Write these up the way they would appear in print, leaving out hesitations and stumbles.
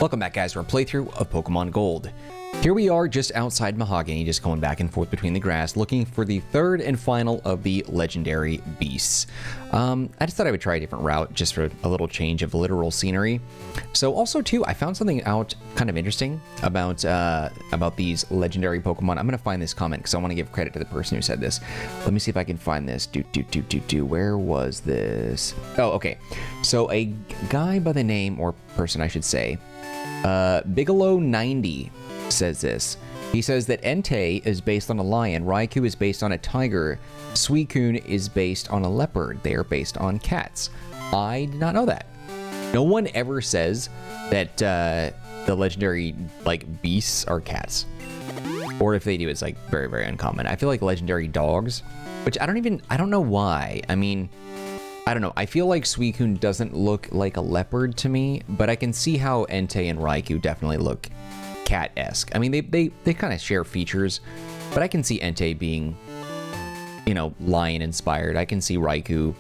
Welcome back, guys, to our playthrough of Pokemon Gold. Here we are just outside Mahogany, just going back and forth between the grass, looking for the third and final of the legendary beasts. I just thought I would try a different route just for a little change of literal scenery. So also too, I found something out kind of interesting about these legendary Pokemon. I'm gonna find this comment because I want to give credit to the person who said this. Let me see if I can find this. Where was this? Oh, okay. So a guy by the name, or person I should say, Bigelow90 says this. He says that Entei is based on a lion, Raikou is based on a tiger, Suicune is based on a leopard. They are based on cats. I did not know that. No one ever says that the legendary beasts are cats. Or if they do, it's very, very uncommon. I feel like legendary dogs, which I don't know why. I mean, I don't know. I feel like Suicune doesn't look like a leopard to me, but I can see how Entei and Raikou definitely look cat-esque. I mean, they kind of share features, but I can see Entei being, lion-inspired. I can see Raikou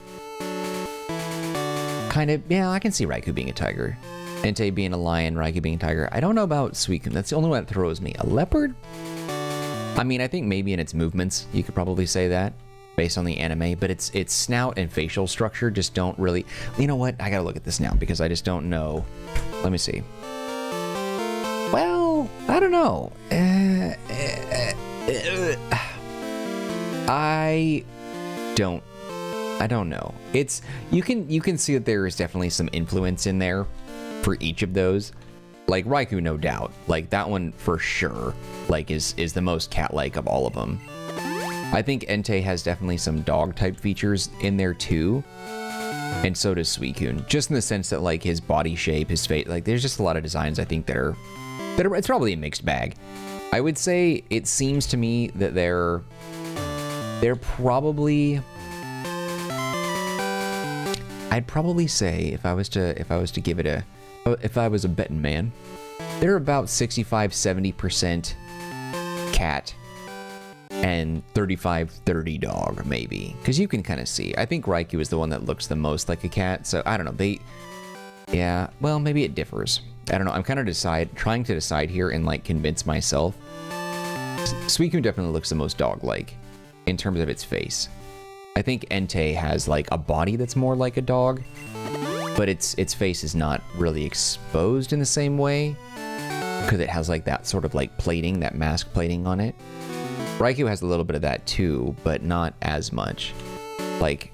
I can see Raikou being a tiger. Entei being a lion, Raikou being a tiger. I don't know about Suicune. That's the only one that throws me. A leopard? I mean, I think maybe in its movements, you could probably say that, based on the anime, but its snout and facial structure just don't really... You know what? I gotta look at this now because I just don't know. Let me see. Well, I don't know. I don't know. It's you can see that there is definitely some influence in there for each of those. Like Raikou, no doubt. Like that one for sure. Is the most cat-like of all of them. I think Entei has definitely some dog-type features in there too, and so does Suicune. Just in the sense that his body shape, his face, there's just a lot of designs I think that are it's probably a mixed bag. I would say it seems to me that they're probably. I'd probably say if I was to give it if I was a betting man, they're about 65-70% cat and 35-30 dog, maybe, because you can kind of see. I think Raikou is the one that looks the most like a cat, so I don't know. Yeah, well, maybe it differs. I don't know. I'm kind of trying to decide here and convince myself. Suicune definitely looks the most dog-like in terms of its face. I think Entei has a body that's more like a dog, but its face is not really exposed in the same way because it has that sort of plating, that mask plating on it. Raikou has a little bit of that too, but not as much. Because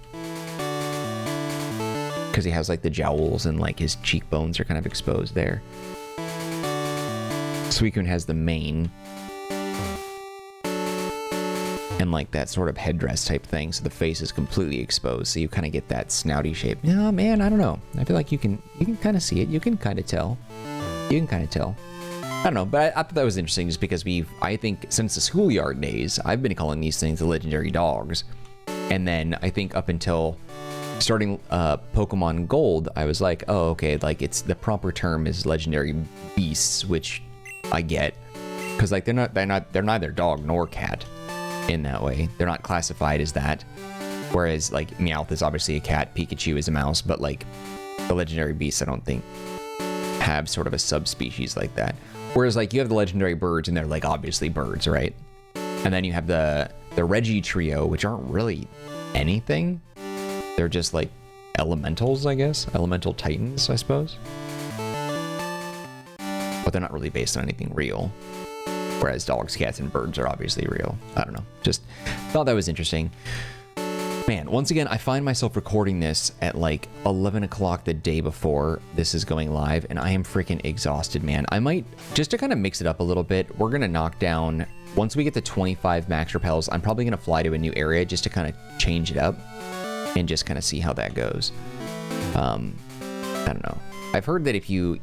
he has the jowls and his cheekbones are kind of exposed there. Suicune has the mane and that sort of headdress type thing, so the face is completely exposed, so you kind of get that snouty shape. Yeah, man, I don't know. I feel like you can kind of see it. You can kind of tell. I don't know, but I thought that was interesting just because I think since the schoolyard days, I've been calling these things the legendary dogs. And then I think up until starting Pokemon Gold, I was like, oh, okay, it's the proper term is legendary beasts, which I get. Because they're neither dog nor cat in that way. They're not classified as that. Whereas Meowth is obviously a cat, Pikachu is a mouse, but the legendary beasts I don't think have sort of a subspecies like that. Whereas you have the legendary birds and they're obviously birds, right? And then you have the Reggie trio, which aren't really anything. They're just elementals, I guess. Elemental titans, I suppose. But they're not really based on anything real. Whereas dogs, cats, and birds are obviously real. I don't know. Just thought that was interesting. Man, once again, I find myself recording this at 11 o'clock the day before this is going live, and I am freaking exhausted, man. I might, just to kind of mix it up a little bit, we're going to knock down, once we get to 25 max repels, I'm probably going to fly to a new area just to kind of change it up and just kind of see how that goes. I don't know. I've heard that if you,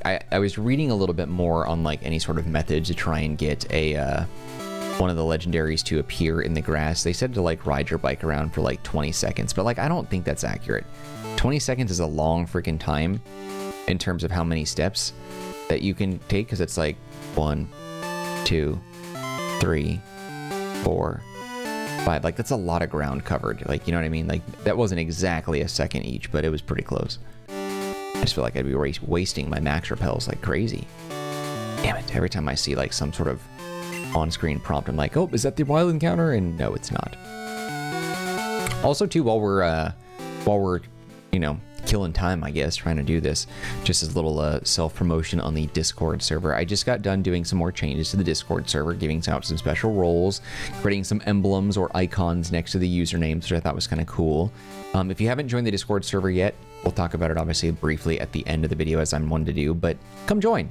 I was reading a little bit more on any sort of methods to try and get one of the legendaries to appear in the grass. They said to ride your bike around for 20 seconds, but I don't think that's accurate. 20 seconds is a long freaking time in terms of how many steps that you can take, because it's 1, 2, 3, 4, 5. That's a lot of ground covered. You know what I mean? That wasn't exactly a second each, but it was pretty close. I just feel like I'd be wasting my max repels like crazy. Damn it, every time I see like some sort of on-screen prompt, I'm like, oh, is that the wild encounter? And no, it's not. Also too, while we're, you know, killing time, I guess, trying to do this, just as a little self-promotion on the Discord server. I just got done doing some more changes to the Discord server, giving out some special roles, creating some emblems or icons next to the usernames, which I thought was kind of cool. If you haven't joined the Discord server yet, we'll talk about it obviously briefly at the end of the video, as I'm one to do, but come join.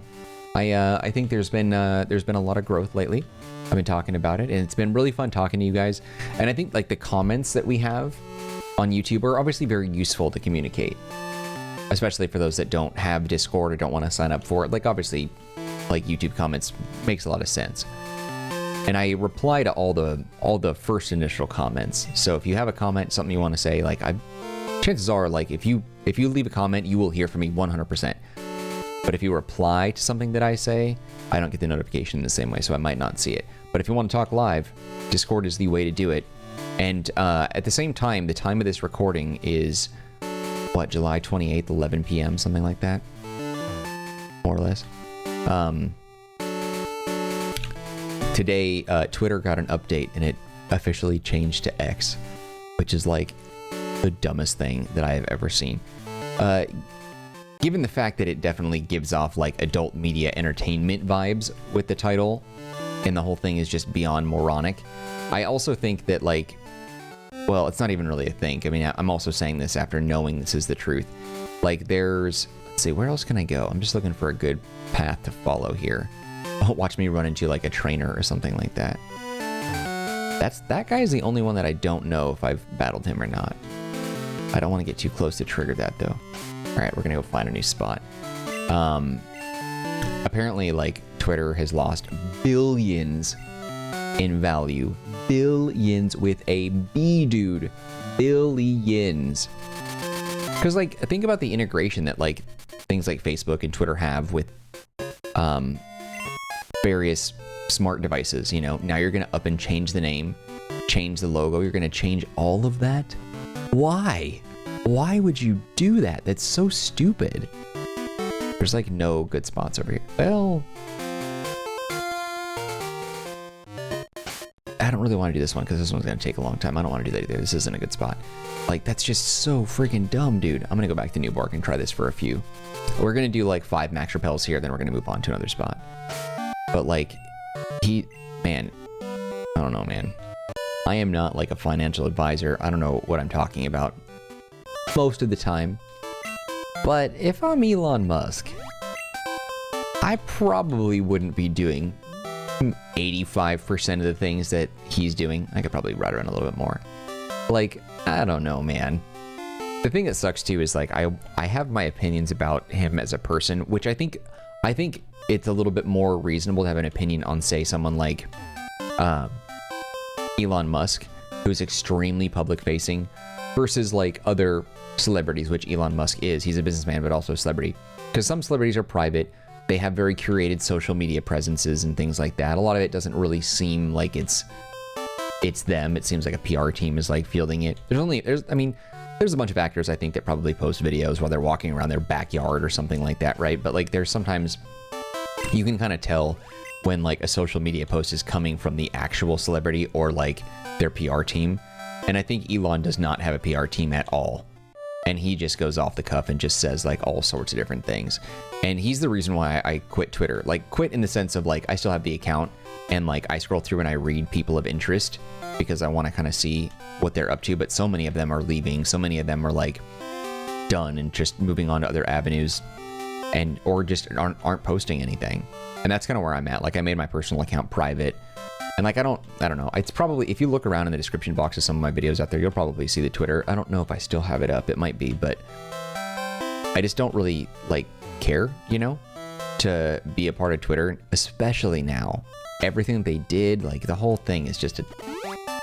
I think there's been a lot of growth lately. I've been talking about it, and it's been really fun talking to you guys. And I think like the comments that we have on YouTube are obviously very useful to communicate, especially for those that don't have Discord or don't want to sign up for it. Like obviously, like YouTube comments makes a lot of sense. And I reply to all the first initial comments. So if you have a comment, something you want to say, like chances are like if you leave a comment, you will hear from me 100%. But if you reply to something that I say, I don't get the notification in the same way, so I might not see it. But if you want to talk live, Discord is the way to do it. And at the same time, the time of this recording is, what, July 28th, 11 p.m., something like that? More or less. Today, Twitter got an update, and it officially changed to X, which is like the dumbest thing that I have ever seen. Given the fact that it definitely gives off like adult media entertainment vibes with the title, and the whole thing is just beyond moronic, I also think that like, well, it's not even really a think. I mean, I'm also saying this after knowing this is the truth. Like let's see, where else can I go? I'm just looking for a good path to follow here. Oh, watch me run into like a trainer or something like that. That guy is the only one that I don't know if I've battled him or not. I don't want to get too close to trigger that though. All right, we're gonna go find a new spot. Apparently, like, Twitter has lost billions in value. Billions with a B, dude. Billions. Because, like, think about the integration that, like, things like Facebook and Twitter have with various smart devices, you know? Now you're gonna up and change the name, change the logo, you're gonna change all of that? Why? Why would you do that? That's so stupid. There's like no good spots over here. Well, I don't really want to do this one because this one's going to take a long time. I don't want to do that either. This isn't a good spot. Like, that's just so freaking dumb, dude. I'm going to go back to Newbark and try this for a few. We're going to do like 5 max repels here, then we're going to move on to another spot. But like, man, I don't know, man. I am not like a financial advisor. I don't know what I'm talking about most of the time. But if I'm Elon Musk, I probably wouldn't be doing 85% of the things that he's doing. I could probably ride around a little bit more. Like, I don't know, man. The thing that sucks too is like I have my opinions about him as a person, which I think it's a little bit more reasonable to have an opinion on, say, someone like Elon Musk, who's extremely public facing, versus like other celebrities, which Elon Musk is. He's a businessman, but also a celebrity. Because some celebrities are private. They have very curated social media presences and things like that. A lot of it doesn't really seem like it's them. It seems like a PR team is like fielding it. There's a bunch of actors I think that probably post videos while they're walking around their backyard or something like that, right? But like there's sometimes you can kind of tell when like a social media post is coming from the actual celebrity or like their PR team. And I think Elon does not have a PR team at all. And he just goes off the cuff and just says like all sorts of different things. And he's the reason why I quit Twitter. Like quit in the sense of like I still have the account and like I scroll through and I read people of interest because I want to kind of see what they're up to. But so many of them are leaving. So many of them are like done and just moving on to other avenues and or just aren't posting anything. And that's kind of where I'm at. Like I made my personal account private. And like, I don't know. It's probably, if you look around in the description box of some of my videos out there, you'll probably see the Twitter. I don't know if I still have it up. It might be, but I just don't really like care, you know, to be a part of Twitter, especially now. Everything they did, like the whole thing is just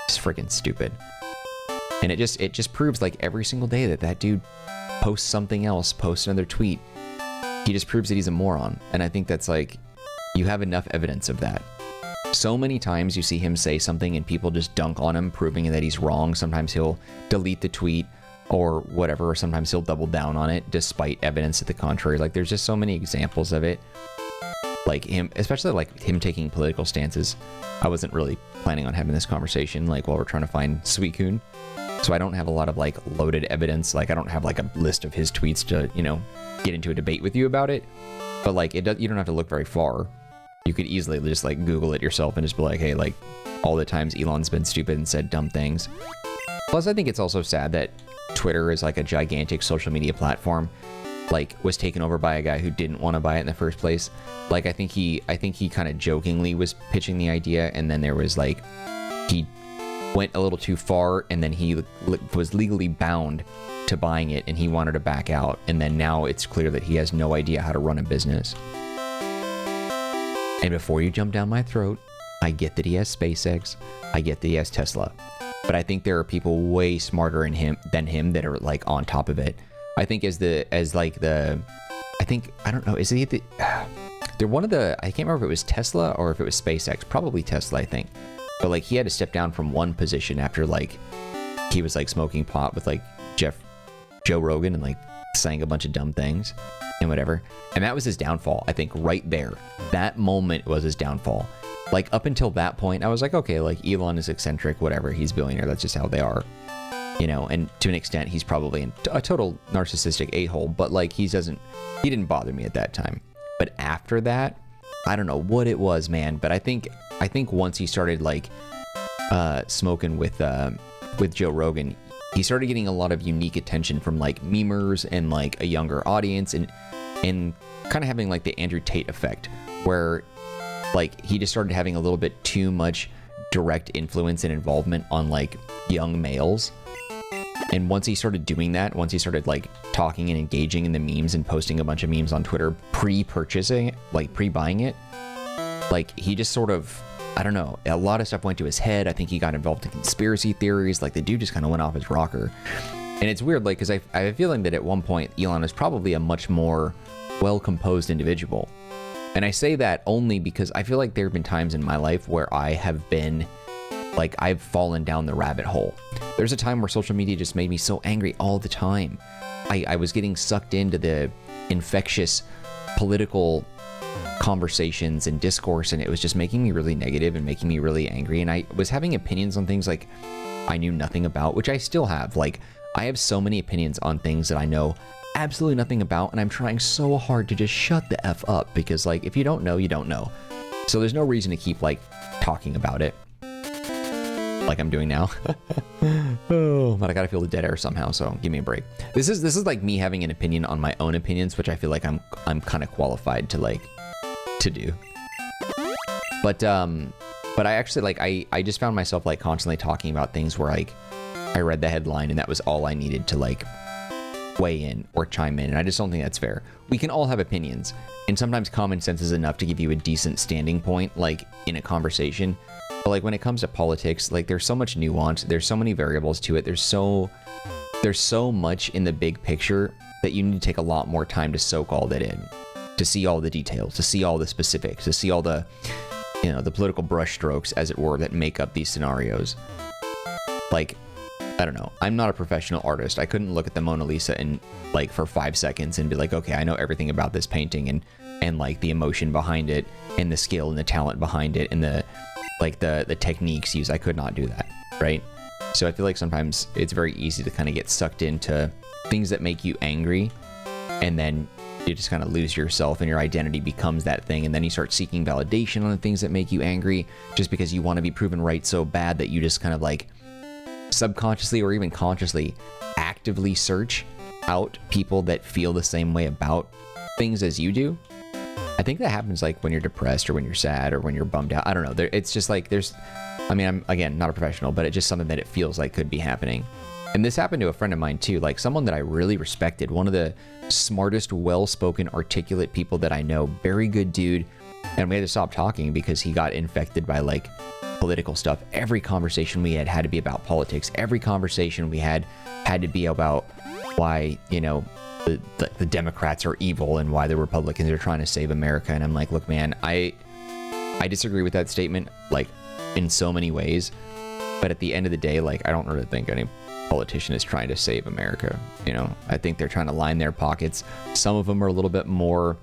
freaking stupid. And it just proves like every single day that dude posts something else, posts another tweet. He just proves that he's a moron. And I think that's like, you have enough evidence of that. So many times you see him say something and people just dunk on him, proving that he's wrong. Sometimes he'll delete the tweet or whatever, or sometimes he'll double down on it despite evidence to the contrary. Like, there's just so many examples of it. Like him, especially like him taking political stances. I wasn't really planning on having this conversation like while we're trying to find Suicune, so I don't have a lot of like loaded evidence. Like, I don't have like a list of his tweets to, you know, get into a debate with you about it. But like, you don't have to look very far. You could easily just like Google it yourself and just be like, hey, like all the times Elon's been stupid and said dumb things. Plus, I think it's also sad that Twitter is like a gigantic social media platform, like was taken over by a guy who didn't want to buy it in the first place. Like, I think he kind of jokingly was pitching the idea, and then there was like, he went a little too far, and then he was legally bound to buying it, and he wanted to back out. And then now it's clear that he has no idea how to run a business. And before you jump down my throat, I get that he has SpaceX, I get that he has Tesla, but I think there are people way smarter than him that are like on top of it. I think I don't know, is he they're one of the, I can't remember if it was Tesla or if it was SpaceX, probably Tesla, I think. But like, he had to step down from one position after like he was like smoking pot with like Joe Rogan and like saying a bunch of dumb things and whatever. And that was his downfall. I think right there, that moment was his downfall. Like, up until that point, I was like, okay, like Elon is eccentric, whatever, he's a billionaire, that's just how they are. You know, and to an extent, he's probably a total narcissistic a-hole, but like, he didn't bother me at that time. But after that, I don't know what it was, man, but I think once he started like smoking with Joe Rogan, he started getting a lot of unique attention from like memers and like a younger audience, and kind of having like the Andrew Tate effect, where like he just started having a little bit too much direct influence and involvement on like young males. And once he started doing that, once he started like talking and engaging in the memes and posting a bunch of memes on Twitter, pre-purchasing, like pre-buying it, like he just sort of, I don't know, a lot of stuff went to his head. I think he got involved in conspiracy theories. Like, the dude just kind of went off his rocker. And it's weird, like, because I have a feeling that at one point Elon is probably a much more well-composed individual. And I say that only because I feel like there have been times in my life where I have been, like, I've fallen down the rabbit hole. There's a time where social media just made me so angry all the time. I was getting sucked into the infectious political conversations and discourse, and it was just making me really negative and making me really angry. And I was having opinions on things like I knew nothing about, which I still have. Like, I have so many opinions on things that I know absolutely nothing about, and I'm trying so hard to just shut the F up, because like, if you don't know, you don't know. So there's no reason to keep like talking about it like I'm doing now. Oh, but I gotta feel the dead air somehow, so give me a break. This is like me having an opinion on my own opinions, which I feel like I'm kind of qualified to do. But I actually like, I just found myself like constantly talking about things where like I read the headline and that was all I needed to like weigh in or chime in, and I just don't think that's fair. We can all have opinions, and sometimes common sense is enough to give you a decent standing point like in a conversation. But like, when it comes to politics, like, there's so much nuance, there's so many variables to it, there's so much in the big picture that you need to take a lot more time to soak all that in, to see all the details, to see all the specifics, to see all the, you know, the political brushstrokes, as it were, that make up these scenarios. Like, I don't know, I'm not a professional artist. I couldn't look at the Mona Lisa and like for 5 seconds and be like, okay, I know everything about this painting, and like the emotion behind it, and the skill and the talent behind it, and the techniques used. I could not do that, right? So I feel like sometimes it's very easy to kind of get sucked into things that make you angry, and then you just kind of lose yourself, and your identity becomes that thing, and then you start seeking validation on the things that make you angry, just because you want to be proven right so bad that you just kind of like subconsciously or even consciously actively search out people that feel the same way about things as you do. I think that happens like when you're depressed or when you're sad or when you're bummed out. I don't know. It's just like I mean, I'm, again, not a professional, but it's just something that it feels like could be happening. And this happened to a friend of mine too, like someone that I really respected, one of the smartest, well-spoken, articulate people that I know, very good dude. And we had to stop talking because he got infected by like political stuff. Every conversation we had to be about politics. Every conversation we had to be about why, you know, the Democrats are evil and why the Republicans are trying to save America. And I'm like, look, man, I disagree with that statement, like, in so many ways. But at the end of the day, like, I don't really think politician is trying to save America. You know, I think they're trying to line their pockets. Some of them are a little bit more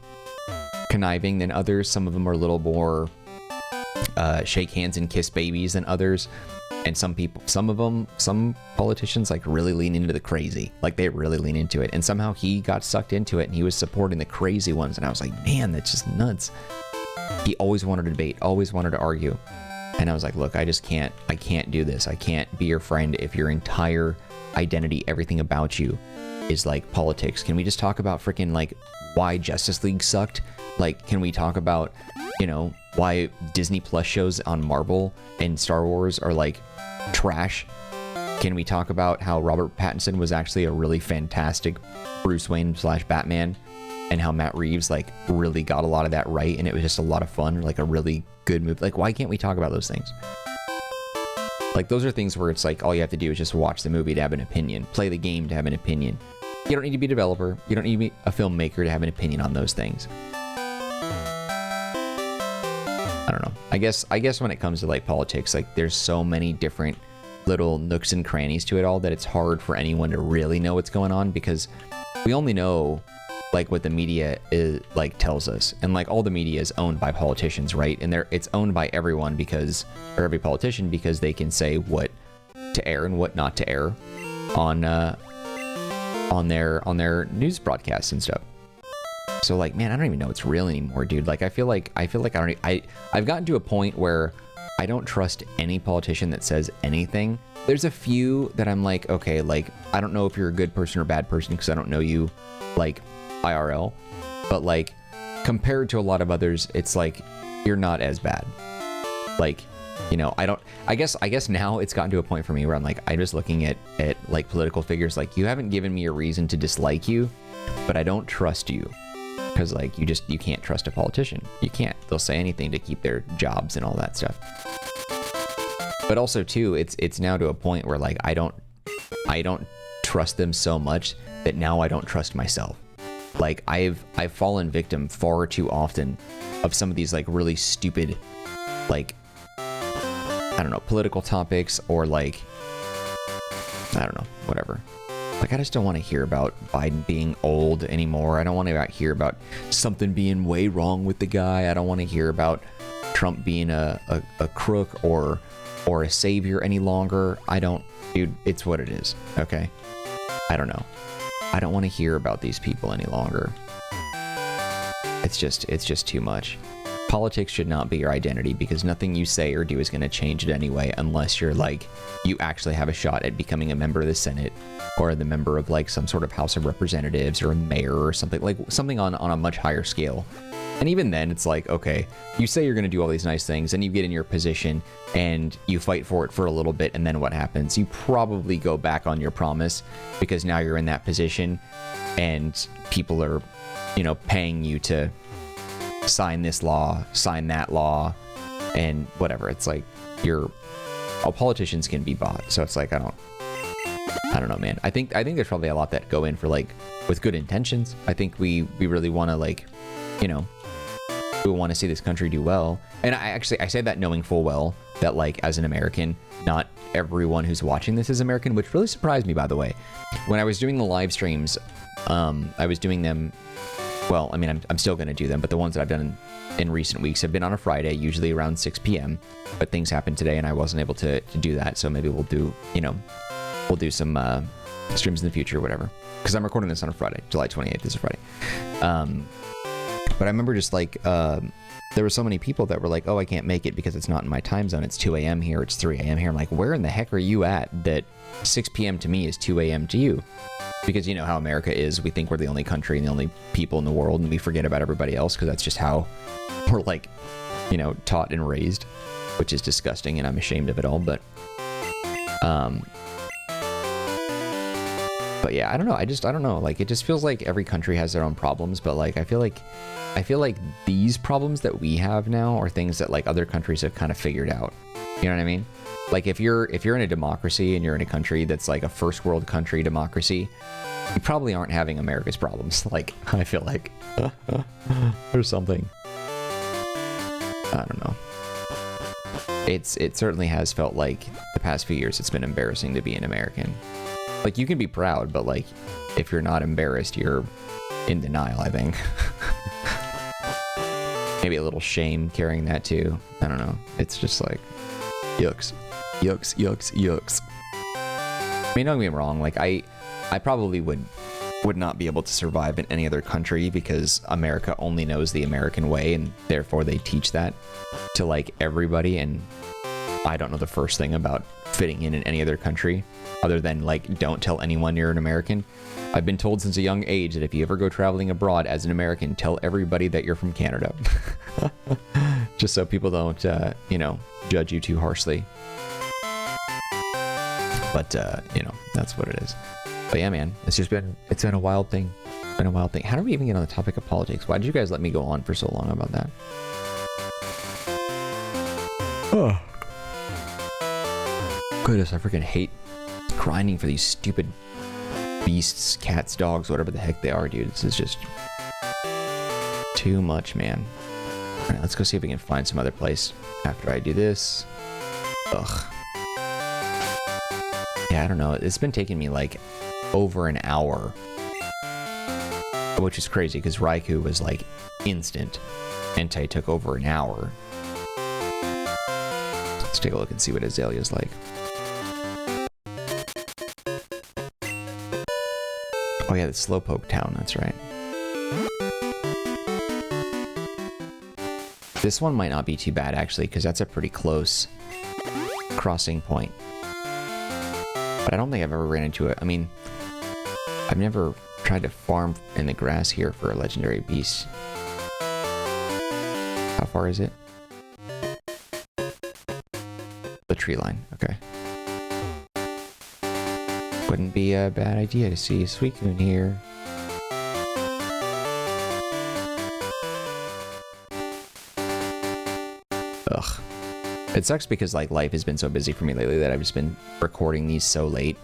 conniving than others. Some of them are a little more shake hands and kiss babies than others. And some politicians like really lean into the crazy. Like they really lean into it. And somehow he got sucked into it and he was supporting the crazy ones. And I was like, man, that's just nuts. He always wanted to debate, always wanted to argue. And I was like, look, I can't do this. I can't be your friend if your entire identity, everything about you is like politics. Can we just talk about freaking like why Justice League sucked? Like, can we talk about, you know, why Disney Plus shows on Marvel and Star Wars are like trash? Can we talk about how Robert Pattinson was actually a really fantastic Bruce Wayne / Batman, and how Matt Reeves like really got a lot of that right and it was just a lot of fun, like a really good movie? Like, why can't we talk about those things? Like, those are things where it's like all you have to do is just watch the movie to have an opinion, play the game to have an opinion. You don't need to be a developer, you don't need to be a filmmaker to have an opinion on those things. I don't know. I guess when it comes to like politics, like there's so many different little nooks and crannies to it all that it's hard for anyone to really know what's going on, because we only know like what the media is like tells us, and like all the media is owned by politicians, right? And it's owned by everyone because, or every politician, because they can say what to air and what not to air on their news broadcasts and stuff. So like, man, I don't even know what's real anymore, dude. Like I've gotten to a point where I don't trust any politician that says anything. There's a few that I'm like, okay, like I don't know if you're a good person or a bad person because I don't know you like IRL, but like compared to a lot of others, it's like you're not as bad. Like, you know, I guess now it's gotten to a point for me where I'm like, I'm just looking at like political figures, like you haven't given me a reason to dislike you, but I don't trust you. Because like you can't trust a politician. You can't. They'll say anything to keep their jobs and all that stuff. But also too, it's now to a point where like I don't trust them so much that now I don't trust myself. Like I've fallen victim far too often of some of these like really stupid, like I don't know, political topics, or like I don't know, whatever. Like, I just don't want to hear about Biden being old anymore. I don't want to hear about something being way wrong with the guy. I don't want to hear about Trump being a crook or a savior any longer. Dude, it's what it is, okay? I don't know. I don't want to hear about these people any longer. It's just too much. Politics should not be your identity, because nothing you say or do is going to change it anyway, unless you're like, you actually have a shot at becoming a member of the Senate, or the member of like some sort of House of Representatives, or a mayor or something, like something on a much higher scale. And even then it's like, okay, you say you're going to do all these nice things and you get in your position and you fight for it for a little bit, and then what happens? You probably go back on your promise, because now you're in that position and people are, you know, paying you to sign this law, sign that law, and whatever. It's like all politicians can be bought. So it's like, I don't know, man. I think there's probably a lot that go in for like with good intentions. I think we really want to, like, you know, we want to see this country do well. And I say that knowing full well that, like, as an American, not everyone who's watching this is American, which really surprised me, by the way. When I was doing the live streams, I was doing them, well, I mean, I'm still going to do them, but the ones that I've done in recent weeks have been on a Friday, usually around 6 p.m. But things happened today and I wasn't able to do that. So maybe we'll do some streams in the future or whatever. Because I'm recording this on a Friday. July 28th is a Friday. But I remember just like, there were so many people that were like, oh, I can't make it because it's not in my time zone. It's 2 a.m. here. It's 3 a.m. here. I'm like, where in the heck are you at that 6 p.m. to me is 2 a.m. to you? Because you know how America is. We think we're the only country and the only people in the world, and we forget about everybody else, because that's just how we're, like, you know, taught and raised, which is disgusting, and I'm ashamed of it all. But yeah, I don't know. I don't know. Like, it just feels like every country has their own problems, but like I feel like these problems that we have now are things that like other countries have kind of figured out. You know what I mean? Like if you're in a democracy and you're in a country that's like a first world country democracy, you probably aren't having America's problems. Like, I feel like or something. I don't know. It certainly has felt like the past few years it's been embarrassing to be an American. Like, you can be proud, but like, if you're not embarrassed, you're in denial, I think. Maybe a little shame carrying that too. I don't know. It's just like, yucks. Yucks, yucks, yucks. I mean, don't get me wrong, like, I probably would not be able to survive in any other country because America only knows the American way, and therefore they teach that to like everybody, and I don't know the first thing about fitting in any other country other than like, don't tell anyone you're an American. I've been told since a young age that if you ever go traveling abroad as an American, tell everybody that you're from Canada. Just so people don't, you know, judge you too harshly. But, you know, that's what it is. But yeah, man, it's been a wild thing. It's been a wild thing. How did we even get on the topic of politics? Why did you guys let me go on for so long about that? Oh. Goodness, I freaking hate grinding for these stupid beasts, cats, dogs, whatever the heck they are, dude. This is just too much, man. All right, let's go see if we can find some other place after I do this. Ugh. Yeah, I don't know. It's been taking me like over an hour, which is crazy because Raikou was like instant. Entei took over an hour. Let's take a look and see what Azalea's like. Oh yeah, the Slowpoke town, that's right. This one might not be too bad actually, because that's a pretty close crossing point. But I don't think I've ever ran into it. I mean, I've never tried to farm in the grass here for a legendary beast. How far is it? The tree line, okay. Wouldn't be a bad idea to see a Suicune here. Ugh. It sucks because like life has been so busy for me lately that I've just been recording these so late.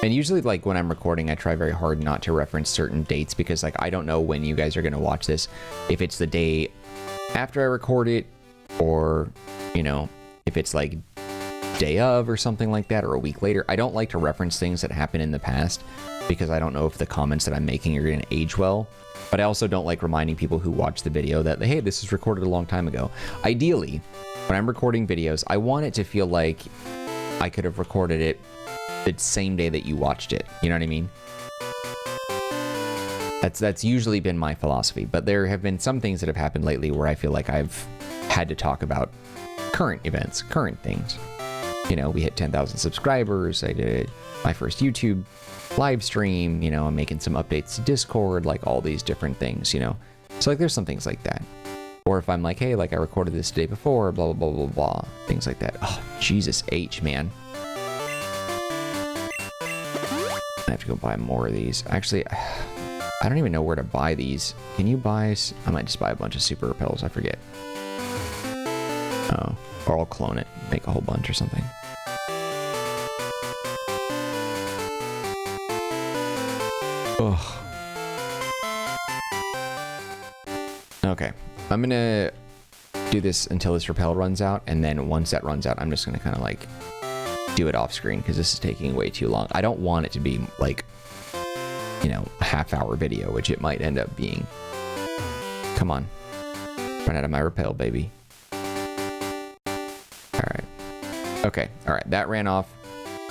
And usually like when I'm recording, I try very hard not to reference certain dates because like I don't know when you guys are going to watch this. If it's the day after I record it, or, you know, if it's like day of or something like that, or a week later. I don't like to reference things that happened in the past because I don't know if the comments that I'm making are going to age well. But I also don't like reminding people who watch the video that, hey, this was recorded a long time ago. Ideally, when I'm recording videos, I want it to feel like I could have recorded it the same day that you watched it. You know what I mean? That's usually been my philosophy. But there have been some things that have happened lately where I feel like I've had to talk about current events, current things. You know, we hit 10,000 subscribers. I did my first YouTube live stream. You know, I'm making some updates to Discord, like all these different things, you know. So like there's some things like that. Or if I'm like, hey, like I recorded this the day before, blah, blah, blah, blah, blah. Things like that. Oh, Jesus H, man. I have to go buy more of these. Actually, I don't even know where to buy these. Can you buy? I might just buy a bunch of super repels. I forget. Oh, or I'll clone it, make a whole bunch or something. Ugh. Okay, I'm gonna do this until this repel runs out, and then once that runs out, I'm just gonna kind of like do it off screen because this is taking way too long. I don't want it to be like, you know, a half-hour video, which it might end up being. Come on, run out of my repel, baby. Alright. Okay, alright. That ran off.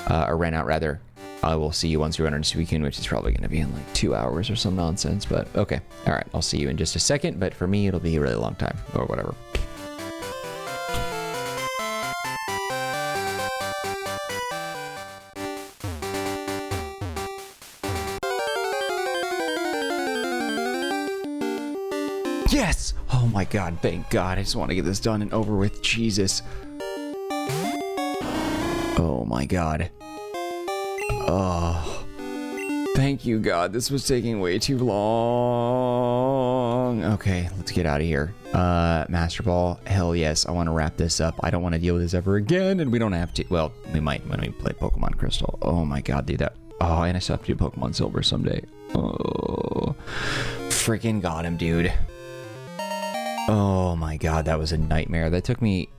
Or ran out, rather. I will see you once we run into Suicune, which is probably going to be in like 2 hours or some nonsense. But okay. Alright, I'll see you in just a second. But for me, it'll be a really long time. Or whatever. Yes! Oh my god, thank god. I just want to get this done and over with. Jesus. Oh my god. Oh. Thank you, God. This was taking way too long. Okay, let's get out of here. Master Ball. Hell yes. I want to wrap this up. I don't want to deal with this ever again, and we don't have to. Well, we might when we play Pokemon Crystal. Oh my god, dude. That. Oh, and I still have to do Pokemon Silver someday. Oh. Freaking got him, dude. Oh my god, that was a nightmare. That took me...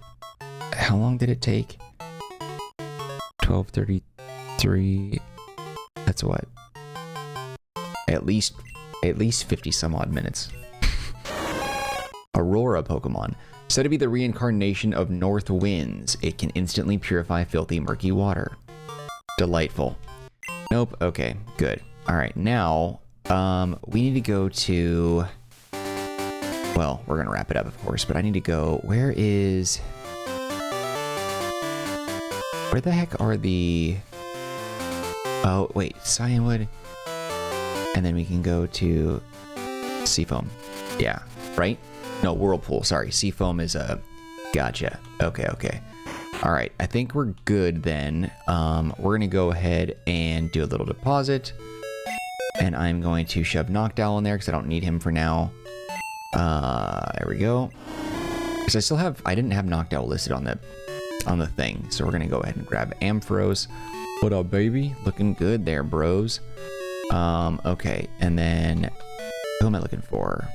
How long did it take? 12:33... That's what? At least 50 some odd minutes. Aurora Pokemon. Said to be the reincarnation of North Winds. It can instantly purify filthy, murky water. Delightful. Nope. Okay, good. All right, now we need to go to... Well, we're going to wrap it up, of course, but I need to go... Where the heck are the... Oh, wait, Cyanwood. And then we can go to Seafoam. Yeah, right? No, Whirlpool. Sorry, Seafoam is a... Gotcha. Okay. All right, I think we're good then. We're going to go ahead and do a little deposit. And I'm going to shove Noctowl in there because I don't need him for now. There we go. Because I didn't have Noctowl listed on the thing. So we're going to go ahead and grab Ampharos. What up, baby? Looking good there, bros. Okay, and then who am I looking for?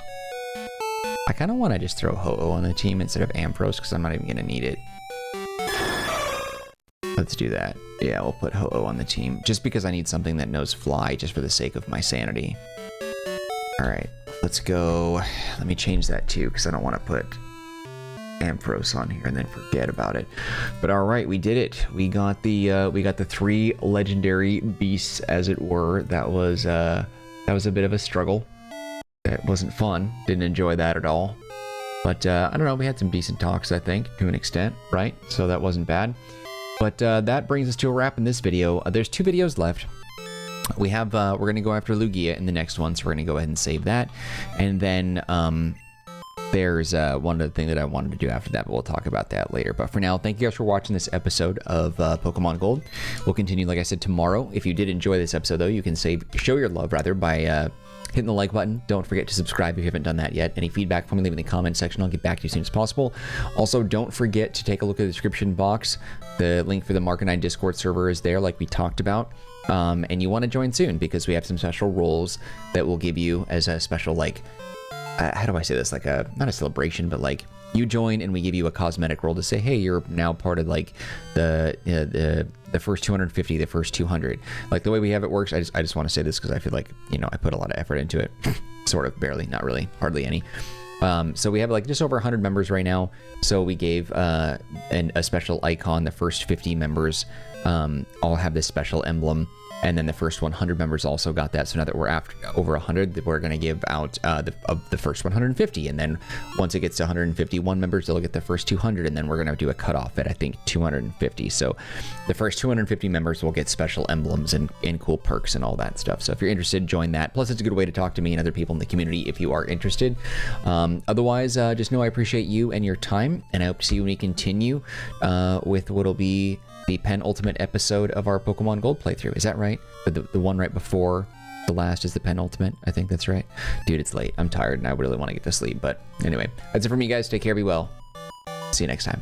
I kind of want to just throw Ho-Oh on the team instead of Ampharos because I'm not even going to need it. Let's do that. Yeah, we'll put Ho-Oh on the team just because I need something that knows Fly just for the sake of my sanity. All right, let's go. Let me change that too because I don't want to put Ampharos on here and then forget about it. But all right, we did it. We got the 3 legendary beasts, as it were. That was a bit of a struggle. It wasn't fun. Didn't enjoy that at all. But I don't know. We had some decent talks, I think, to an extent, right? So that wasn't bad. But that brings us to a wrap in this video. There's 2 videos left. We have we're gonna go after Lugia in the next one, so we're gonna go ahead and save that, and then there's one other thing that I wanted to do after that, but we'll talk about that later. But for now, thank you guys for watching this episode of Pokemon Gold. We'll continue, like I said, tomorrow. If you did enjoy this episode, though, you can show your love, rather, by hitting the like button. Don't forget to subscribe if you haven't done that yet. Any feedback from me, leave in the comment section. I'll get back to you as soon as possible. Also, don't forget to take a look at the description box. The link for the Marcanine Discord server is there, like we talked about. And you want to join soon because we have some special roles that we'll give you as a special, like, how do I say this? Like not a celebration, but like you join and we give you a cosmetic role to say, hey, you're now part of like the first 250, the first 200. Like the way we have it works, I just want to say this because I feel like, I put a lot of effort into it. Sort of, barely, not really, hardly any. So we have like just over 100 members right now. So we gave a special icon. The first 50 members all have this special emblem. And then the first 100 members also got that. So now that we're after over 100, we're going to give out the first 150. And then once it gets to 151 members, they'll get the first 200. And then we're going to do a cutoff at, I think, 250. So the first 250 members will get special emblems and cool perks and all that stuff. So if you're interested, join that. Plus, it's a good way to talk to me and other people in the community if you are interested. Otherwise, just know I appreciate you and your time. And I hope to see you when we continue with what'll be the penultimate episode of our Pokemon Gold playthrough. Is that right? The one right before the last is the penultimate. I think that's right. Dude, it's late. I'm tired and I really want to get to sleep. But anyway, that's it for me, guys. Take care. Be well. See you next time.